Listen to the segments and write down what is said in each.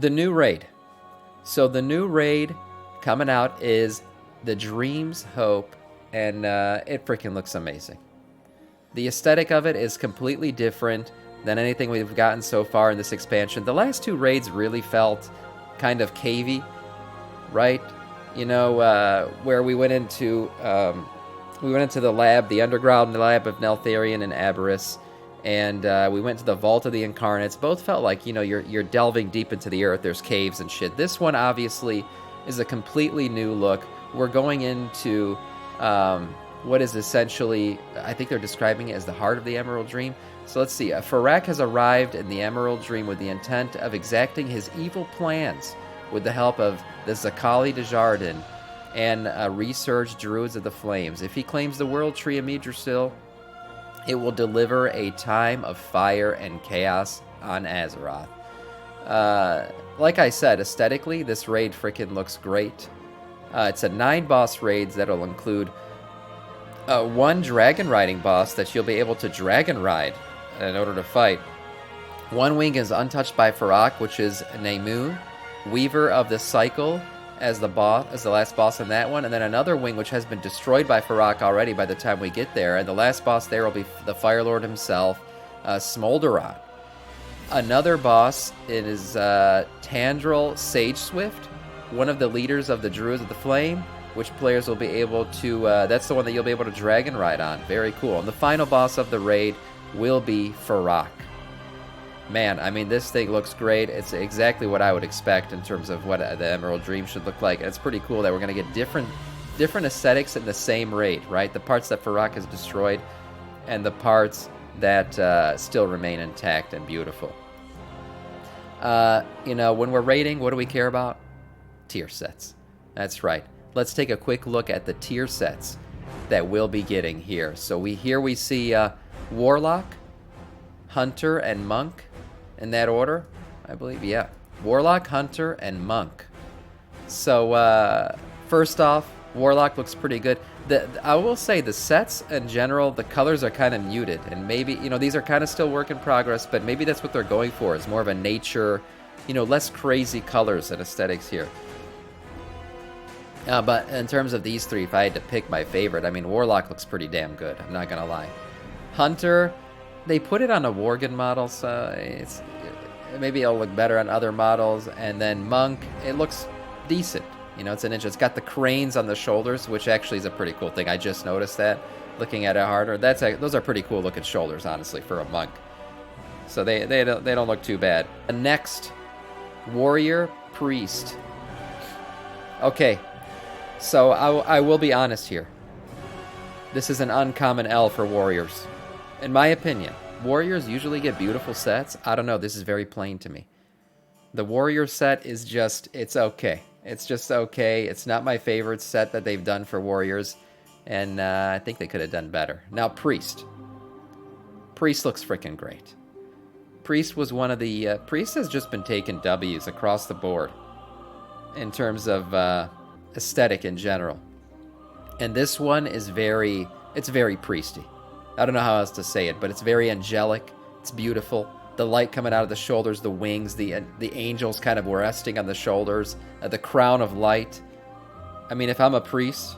The new raid. So the new raid coming out is the Dream's Hope, and it freaking looks amazing. The aesthetic of it is completely different than anything we've gotten so far in this expansion. The last two raids really felt kind of cavey, right? You know, where we went into the lab, the underground lab of Neltharion and Aberys, and we went to the Vault of the Incarnates. Both felt like, you know, you're delving deep into the earth. There's caves and shit. This one obviously is a completely new look. We're going into what is essentially, I think they're describing it as the heart of the Emerald Dream. So let's see. Farak has arrived in the Emerald Dream with the intent of exacting his evil plans with the help of the Zakali Desjardins and resurged Druids of the Flames. If he claims the World Tree of Amirdrassil, it will deliver a time of fire and chaos on Azeroth. Like I said, aesthetically, this raid freaking looks great. It's a 9 boss raids that'll include one dragon riding boss that you'll be able to dragon ride in order to fight. One wing is untouched by Farak, which is Nemu, Weaver of the Cycle, as the last boss in that one, and then another wing which has been destroyed by Farak already by the time we get there, and the last boss there will be the Fire Lord himself, Smolderon. Another boss is Tandril Sageswift, one of the leaders of the Druids of the Flame, which players will be able to, that's the one that you'll be able to dragon ride on. Very cool. And the final boss of the raid will be Farak. Man, I mean, this thing looks great. It's exactly what I would expect in terms of what the Emerald Dream should look like. And it's pretty cool that we're going to get different aesthetics in the same raid, right? The parts that Farak has destroyed and the parts that still remain intact and beautiful. You know, when we're raiding, what do we care about? Tier sets. That's right. Let's take a quick look at the tier sets that we'll be getting here. So we see Warlock, Hunter, and Monk. In that order, I believe, yeah. Warlock, Hunter, and Monk. So, first off, Warlock looks pretty good. I will say the sets in general, the colors are kind of muted. And maybe, you know, these are kind of still work in progress, but maybe that's what they're going for, is more of a nature, you know, less crazy colors and aesthetics here. But in terms of these three, if I had to pick my favorite, I mean, Warlock looks pretty damn good. I'm not going to lie. Hunter, they put it on a Worgen model, so maybe it'll look better on other models. And then Monk, it looks decent. You know, it's an inch. It's got the cranes on the shoulders, which actually is a pretty cool thing. I just noticed that looking at it harder. Those are pretty cool looking shoulders, honestly, for a Monk. So they don't look too bad. The next, Warrior Priest. Okay, so I will be honest here. This is an uncommon L for Warriors. In my opinion, Warriors usually get beautiful sets. I don't know, this is very plain to me. The Warrior set is just, it's okay. It's just okay. It's not my favorite set that they've done for Warriors, and I think they could have done better. Now, Priest. Priest looks freaking great. Priest was one of the... Priest has just been taking W's across the board in terms of aesthetic in general. And this one is it's very priesty. I don't know how else to say it, but it's very angelic. It's beautiful. The light coming out of the shoulders, the wings, the angels kind of resting on the shoulders, the crown of light. I mean, if I'm a priest,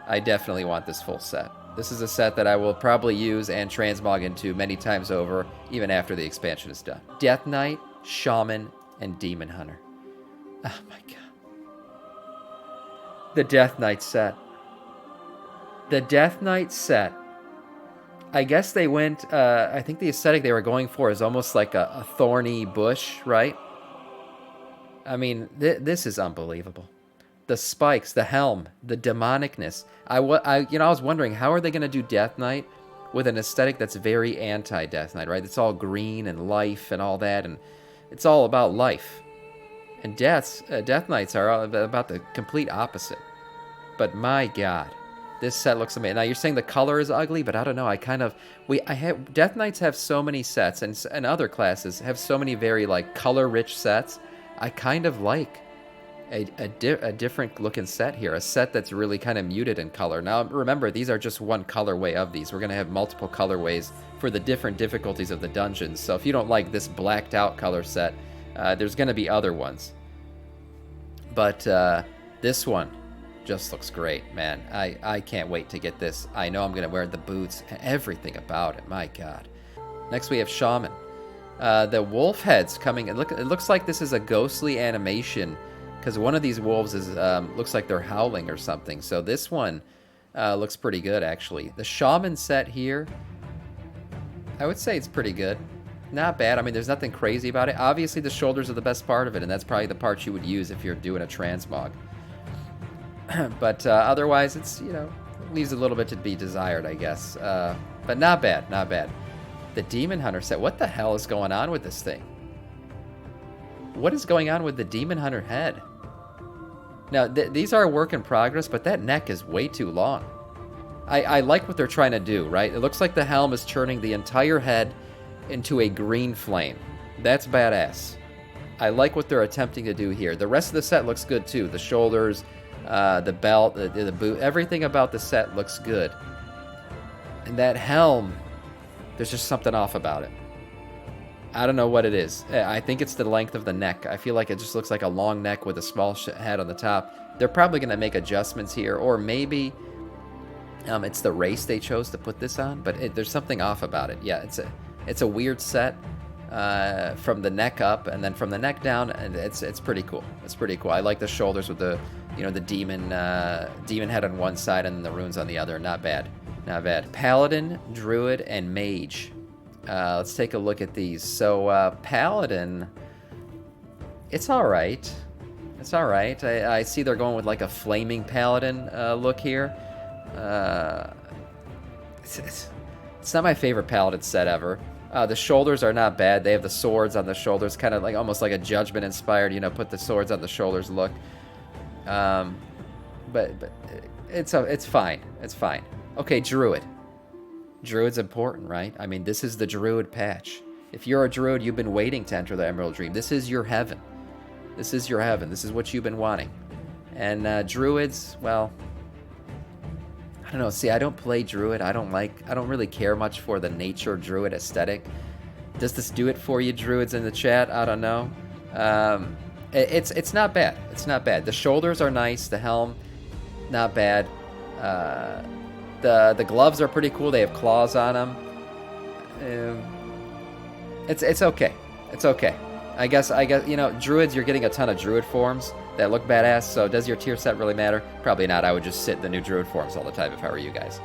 I definitely want this full set. This is a set that I will probably use and transmog into many times over, even after the expansion is done. Death Knight, Shaman, and Demon Hunter. Oh my god. The Death Knight set. The Death Knight set. I guess they went, I think the aesthetic they were going for is almost like a thorny bush, right? I mean, this is unbelievable. The spikes, the helm, the demonicness. I was wondering, how are they going to do Death Knight with an aesthetic that's very anti-Death Knight, right? It's all green and life and all that, and it's all about life. And Death Knights are about the complete opposite. But my god. This set looks amazing. Now, you're saying the color is ugly, but I don't know. Death Knights have so many sets, and other classes have so many very, like, color-rich sets. I kind of like a different looking set here, a set that's really kind of muted in color. Now, remember, these are just one colorway of these. We're going to have multiple colorways for the different difficulties of the dungeons. So if you don't like this blacked out color set, There's going to be other ones. But this one just looks great, man. I can't wait to get this. I know I'm going to wear the boots, everything about it. My God. Next we have Shaman. The wolf head's coming. It looks like this is a ghostly animation because one of these wolves is looks like they're howling or something. So this one looks pretty good, actually. The Shaman set here, I would say it's pretty good. Not bad. I mean, there's nothing crazy about it. Obviously, the shoulders are the best part of it, and that's probably the part you would use if you're doing a transmog. But otherwise, it's, you know, leaves a little bit to be desired, I guess. But not bad, not bad. The Demon Hunter set. What the hell is going on with this thing? What is going on with the Demon Hunter head? Now, these are a work in progress, but that neck is way too long. I like what they're trying to do, right? It looks like the helm is turning the entire head into a green flame. That's badass. I like what they're attempting to do here. The rest of the set looks good too. The shoulders, the belt, the boot, everything about the set looks good. And that helm, there's just something off about it. I don't know what it is. I think it's the length of the neck. I feel like it just looks like a long neck with a small head on the top. They're probably going to make adjustments here, or maybe it's the race they chose to put this on, but there's something off about it. Yeah, it's a weird set from the neck up, and then from the neck down, and it's pretty cool. It's pretty cool. I like the shoulders with the, you know, the demon head on one side and then the runes on the other. Not bad. Not bad. Paladin, Druid, and Mage. Let's take a look at these. So, Paladin, it's alright. It's alright. I see they're going with like a flaming Paladin look here. It's not my favorite Paladin set ever. The shoulders are not bad. They have the swords on the shoulders, kind of like almost like a Judgment inspired, you know, put the swords on the shoulders look. But it's fine. It's fine. Okay, Druid. Druid's important, right? I mean, this is the Druid patch. If you're a Druid, you've been waiting to enter the Emerald Dream. This is your heaven. This is your heaven. This is what you've been wanting. And Druids, well, I don't know. See, I don't play Druid. I don't really care much for the nature Druid aesthetic. Does this do it for you, Druids in the chat? I don't know. It's not bad. It's not bad. The shoulders are nice. The helm, not bad. The gloves are pretty cool. They have claws on them. It's okay. It's okay. I guess you know, Druids, you're getting a ton of Druid forms that look badass. So does your tier set really matter? Probably not. I would just sit in the new Druid forms all the time if I were you guys.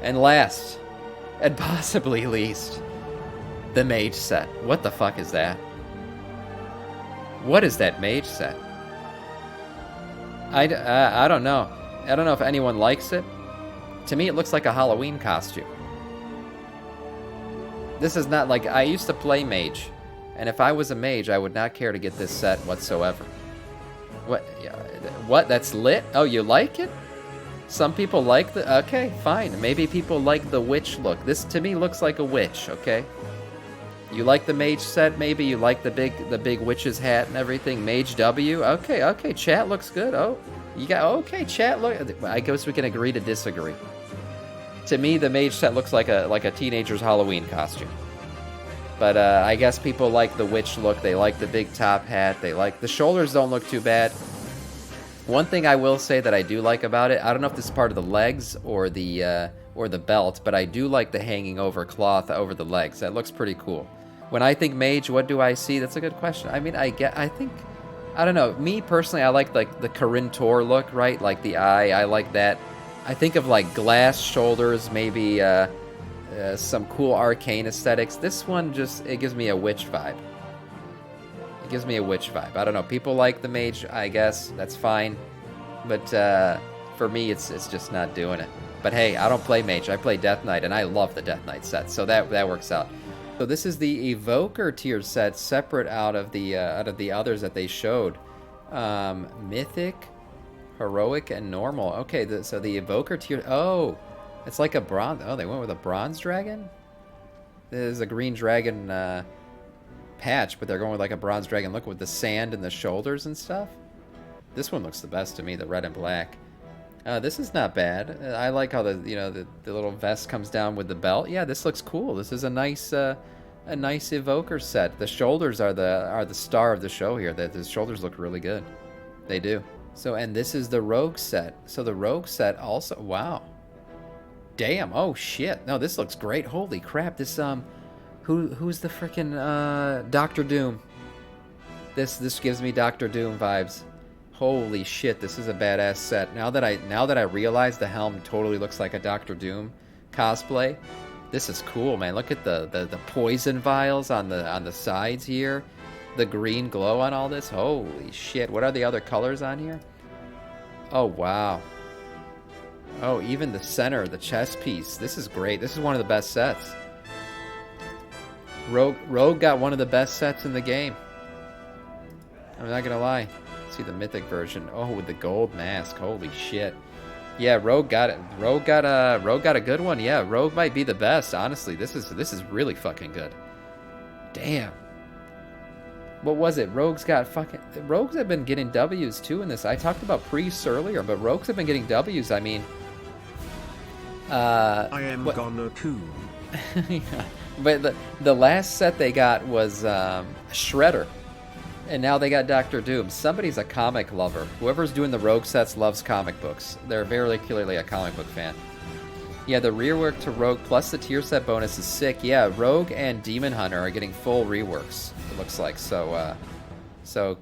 And last, and possibly least, the Mage set. What the fuck is that? What is that Mage set? I don't know. I don't know if anyone likes it. To me, it looks like a Halloween costume. This is not like... I used to play Mage, and if I was a Mage, I would not care to get this set whatsoever. What? What? That's lit? Oh, you like it? Some people like the... Okay, fine. Maybe people like the witch look. This, to me, looks like a witch, okay? You like the Mage set, maybe? You like the big witch's hat and everything? Mage W? Okay, chat looks good. Oh, you got... Okay, chat look... I guess we can agree to disagree. To me, the Mage set looks like a teenager's Halloween costume. But I guess people like the witch look. They like the big top hat. They like... The shoulders don't look too bad. One thing I will say that I do like about it, I don't know if this is part of the legs or the belt, but I do like the hanging over cloth over the legs. That looks pretty cool. When I think Mage, what do I see? That's a good question. I mean, I don't know. Me, personally, I like the Corinne Tor look, right? Like the eye, I like that. I think of like glass shoulders, maybe some cool arcane aesthetics. This one it gives me a witch vibe. It gives me a witch vibe. I don't know. People like the Mage, I guess. That's fine. But for me, it's just not doing it. But hey, I don't play Mage. I play Death Knight, and I love the Death Knight set. So that works out. So this is the Evoker tier set, separate out of the others that they showed. Mythic, Heroic, and Normal. Okay, so the Evoker tier... Oh, it's like a bronze... Oh, they went with a bronze dragon? There's a green dragon patch, but they're going with like a bronze dragon look with the sand and the shoulders and stuff. This one looks the best to me, the red and black. This is not bad. I like how the little vest comes down with the belt. Yeah, this looks cool. This is a nice a nice evoker set. The shoulders are the star of the show here. The shoulders look really good. They do. So, and this is the rogue set. So the rogue set also, wow. Damn, oh shit. No, this looks great. Holy crap. This, who's the freaking, Doctor Doom? This gives me Doctor Doom vibes. Holy shit, this is a badass set. Now that I realize the helm totally looks like a Doctor Doom cosplay, this is cool, man. Look at the poison vials on the sides here. The green glow on all this. Holy shit. What are the other colors on here? Oh, wow. Oh, even the center, the chest piece. This is great. This is one of the best sets. Rogue got one of the best sets in the game. I'm not gonna lie. See the mythic version. Oh, with the gold mask. Holy shit. Yeah, Rogue got it. Rogue got a good one. Yeah, Rogue might be the best. Honestly, this is really fucking good. Damn. What was it? Rogues have been getting W's too in this. I talked about priests earlier, but Rogues have been getting W's. I mean, I am gonna cool. Yeah. But the last set they got was Shredder. And now they got Doctor Doom. Somebody's a comic lover. Whoever's doing the Rogue sets loves comic books. They're very clearly a comic book fan. Yeah, the rework to Rogue plus the tier set bonus is sick. Yeah, Rogue and Demon Hunter are getting full reworks, it looks like. So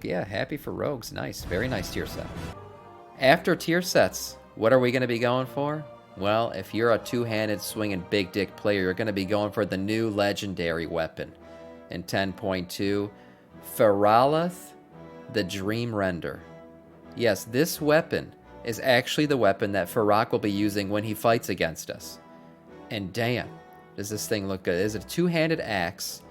yeah, happy for Rogues. Nice. Very nice tier set. After tier sets, what are we going to be going for? Well, if you're a two-handed swinging big dick player, you're going to be going for the new legendary weapon in 10.2. Feralath, the Dream Render. Yes, this weapon is actually the weapon that Farak will be using when he fights against us. And damn, does this thing look good. It is a two-handed axe.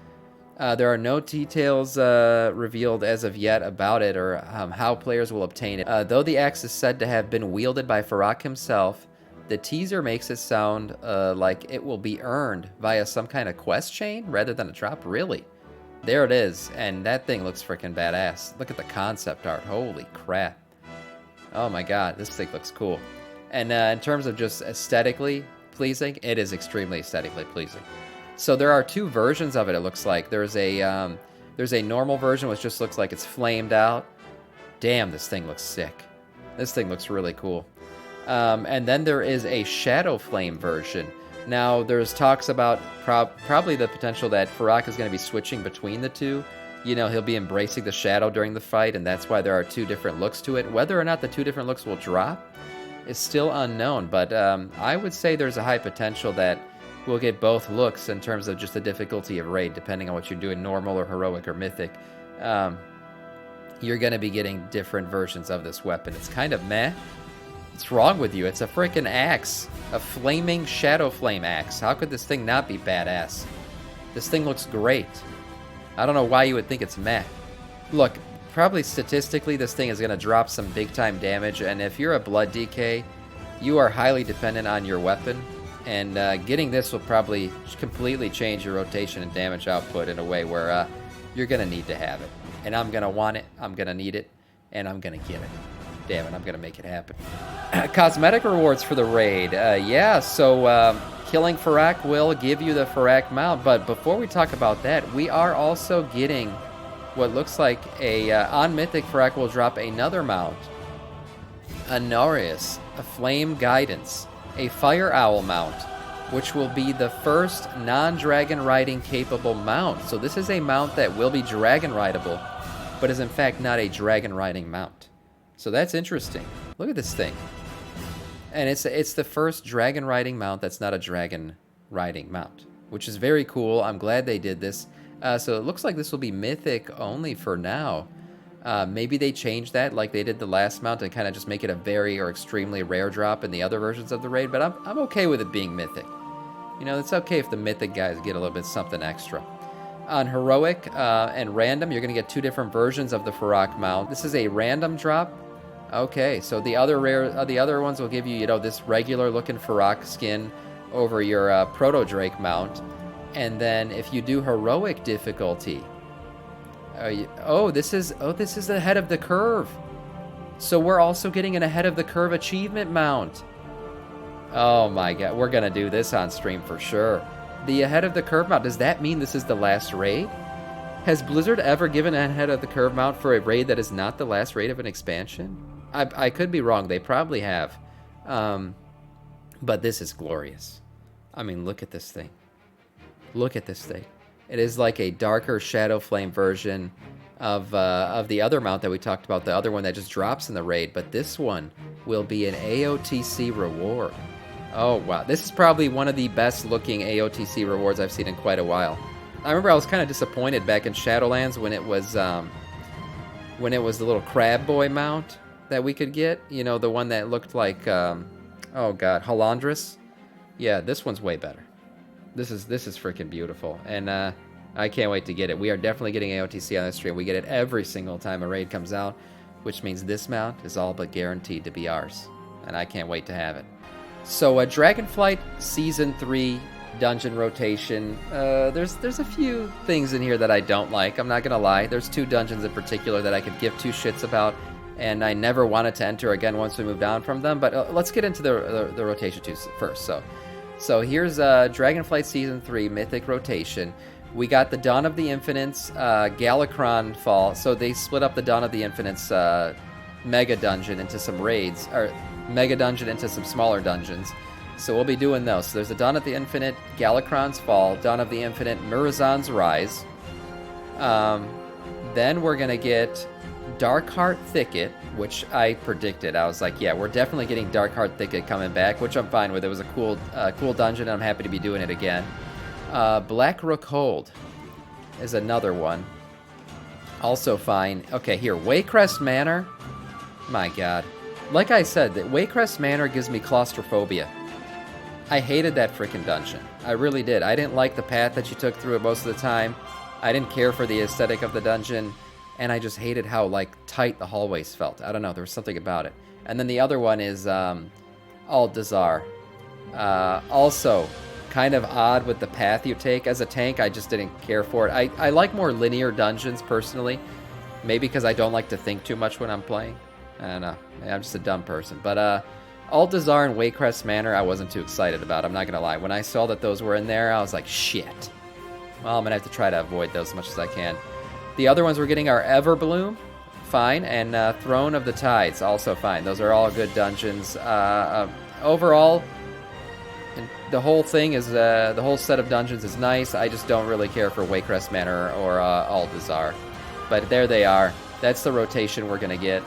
There are no details revealed as of yet about it or how players will obtain it. Though the axe is said to have been wielded by Farak himself, the teaser makes it sound like it will be earned via some kind of quest chain rather than a drop. Really? There it is, and that thing looks freaking badass. Look at the concept art. Holy crap. Oh my god, this thing looks cool. And in terms of just aesthetically pleasing, it is extremely aesthetically pleasing. So there are two versions of it, it looks like. There's a normal version which just looks like it's flamed out. Damn, this thing looks sick. This thing looks really cool. And then there is a Shadow Flame version. Now, there's talks about probably the potential that Farak is going to be switching between the two. You know, he'll be embracing the shadow during the fight, and that's why there are two different looks to it. Whether or not the two different looks will drop is still unknown, but I would say there's a high potential that we'll get both looks in terms of just the difficulty of raid, depending on what you're doing, normal or heroic or mythic. You're going to be getting different versions of this weapon. It's kind of meh. What's wrong with you? It's a freaking axe. A flaming shadow flame axe. How could this thing not be badass? This thing looks great. I don't know why you would think it's meh. Look, probably statistically this thing is going to drop some big time damage, and if you're a blood DK, you are highly dependent on your weapon, and getting this will probably completely change your rotation and damage output in a way where you're going to need to have it. And I'm going to want it, I'm going to need it, and I'm going to get it. Damn it, I'm going to make it happen. Cosmetic rewards for the raid. Yeah, so killing Farak will give you the Farak mount. But before we talk about that, we are also getting what looks like on Mythic, Farak will drop another mount. A Norius, a Flame Guidance, a Fire Owl mount, which will be the first non-dragon riding capable mount. So this is a mount that will be dragon rideable, but is in fact not a dragon riding mount. So that's interesting. Look at this thing. And it's the first dragon riding mount that's not a dragon riding mount, which is very cool. I'm glad they did this. So it looks like this will be mythic only for now. Maybe they change that like they did the last mount and kind of just make it a very or extremely rare drop in the other versions of the raid, but I'm okay with it being mythic. You know, it's okay if the mythic guys get a little bit something extra. On heroic and random, you're going to get two different versions of the Farak mount. This is a random drop. Okay, so the other ones will give you, you know, this regular looking Farak skin over your Proto Drake mount, and then if you do heroic difficulty, this is ahead of the curve. So we're also getting an ahead of the curve achievement mount. Oh my god, we're gonna do this on stream for sure. The ahead of the curve mount, does that mean this is the last raid? Has Blizzard ever given a head of the curve mount for a raid that is not the last raid of an expansion? I could be wrong. They probably have. But this is glorious. I mean, look at this thing. Look at this thing. It is like a darker Shadow Flame version of the other mount that we talked about, the other one that just drops in the raid. But this one will be an AOTC reward. Oh, wow. This is probably one of the best looking AOTC rewards I've seen in quite a while. I remember I was kind of disappointed back in Shadowlands when it was the little Crab Boy mount that we could get. You know, the one that looked like, oh god, Halandris. Yeah, this one's way better. This is freaking beautiful, and I can't wait to get it. We are definitely getting AOTC on this stream. We get it every single time a raid comes out, which means this mount is all but guaranteed to be ours, and I can't wait to have it. So, Dragonflight Season 3 dungeon rotation. There's a few things in here that I don't like. I'm not gonna lie. There's 2 dungeons in particular that I could give 2 shits about, and I never wanted to enter again once we moved on from them. But let's get into the rotation first. So here's Dragonflight Season 3 Mythic Rotation. We got the Dawn of the Infinites, Galakron Fall. So they split up the Dawn of the Infinites Mega Dungeon into some raids, or Mega Dungeon into some smaller dungeons. So we'll be doing those. So there's the Dawn of the Infinite, Galakron's Fall, Dawn of the Infinite, Murazan's Rise. Then we're going to get Darkheart Thicket, which I predicted. I was like, yeah, we're definitely getting Darkheart Thicket coming back, which I'm fine with. It was a cool dungeon, and I'm happy to be doing it again. Blackrook Hold is another one. Also fine. Okay, here, Waycrest Manor. My god. Like I said, that Waycrest Manor gives me claustrophobia. I hated that freaking dungeon. I really did. I didn't like the path that you took through it most of the time. I didn't care for the aesthetic of the dungeon, and I just hated how, like, tight the hallways felt. I don't know, there was something about it. And then the other one is Aldazar. Also, kind of odd with the path you take. As a tank, I just didn't care for it. I like more linear dungeons, personally. Maybe because I don't like to think too much when I'm playing. I don't know. I'm just a dumb person. But Aldazar and Waycrest Manor, I wasn't too excited about. I'm not going to lie. When I saw that those were in there, I was like, shit. Well, I'm going to have to try to avoid those as much as I can. The other ones we're getting are Everbloom, fine, and Throne of the Tides, also fine. Those are all good dungeons. Overall, the whole thing is, the whole set of dungeons is nice. I just don't really care for Waycrest Manor or Aldazar. But there they are. That's the rotation we're going to get.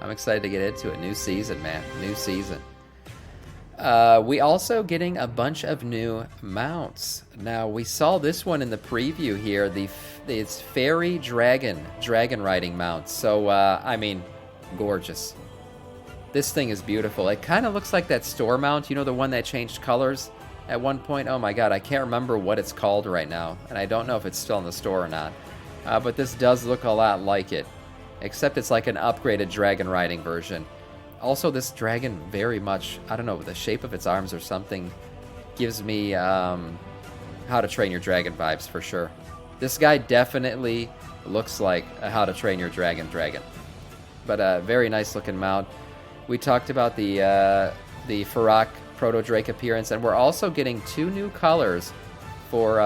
I'm excited to get into a new season, man. New season. We also getting a bunch of new mounts. Now, we saw this one in the preview here. It's Fairy Dragon riding mount. So, I mean, gorgeous. This thing is beautiful. It kind of looks like that store mount, you know, the one that changed colors at one point. Oh my god, I can't remember what it's called right now, and I don't know if it's still in the store or not. But this does look a lot like it, except it's like an upgraded dragon riding version. Also, this dragon very much, I don't know, the shape of its arms or something gives me How to Train Your Dragon vibes for sure. This guy definitely looks like a How to Train Your Dragon. But a very nice looking mount. We talked about the Farak Proto Drake appearance, and we're also getting 2 new colors for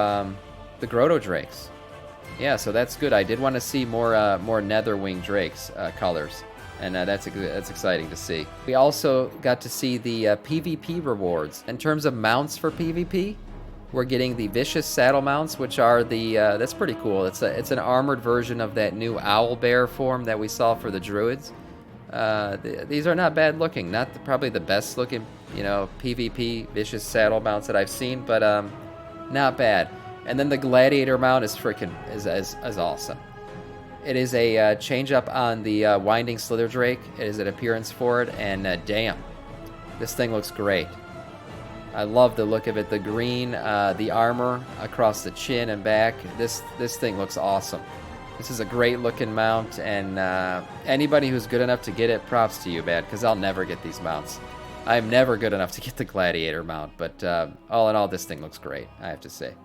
the Grotto Drakes. Yeah, so that's good. I did want to see more Netherwing Drakes colors, and that's exciting to see. We also got to see the PvP rewards. In terms of mounts for PvP, we're getting the Vicious Saddle mounts, which are the that's pretty cool. It's an armored version of that new owl bear form that we saw for the druids. These are not bad looking. Not probably the best looking, you know, PvP Vicious Saddle mounts that I've seen, but not bad. And then the Gladiator mount is is awesome. It is a change up on the Winding Slither Drake. It is an appearance for it, and damn, this thing looks great. I love the look of it. The green, the armor across the chin and back. This thing looks awesome. This is a great looking mount, and anybody who's good enough to get it, props to you, man, because I'll never get these mounts. I'm never good enough to get the Gladiator mount, but all in all, this thing looks great, I have to say.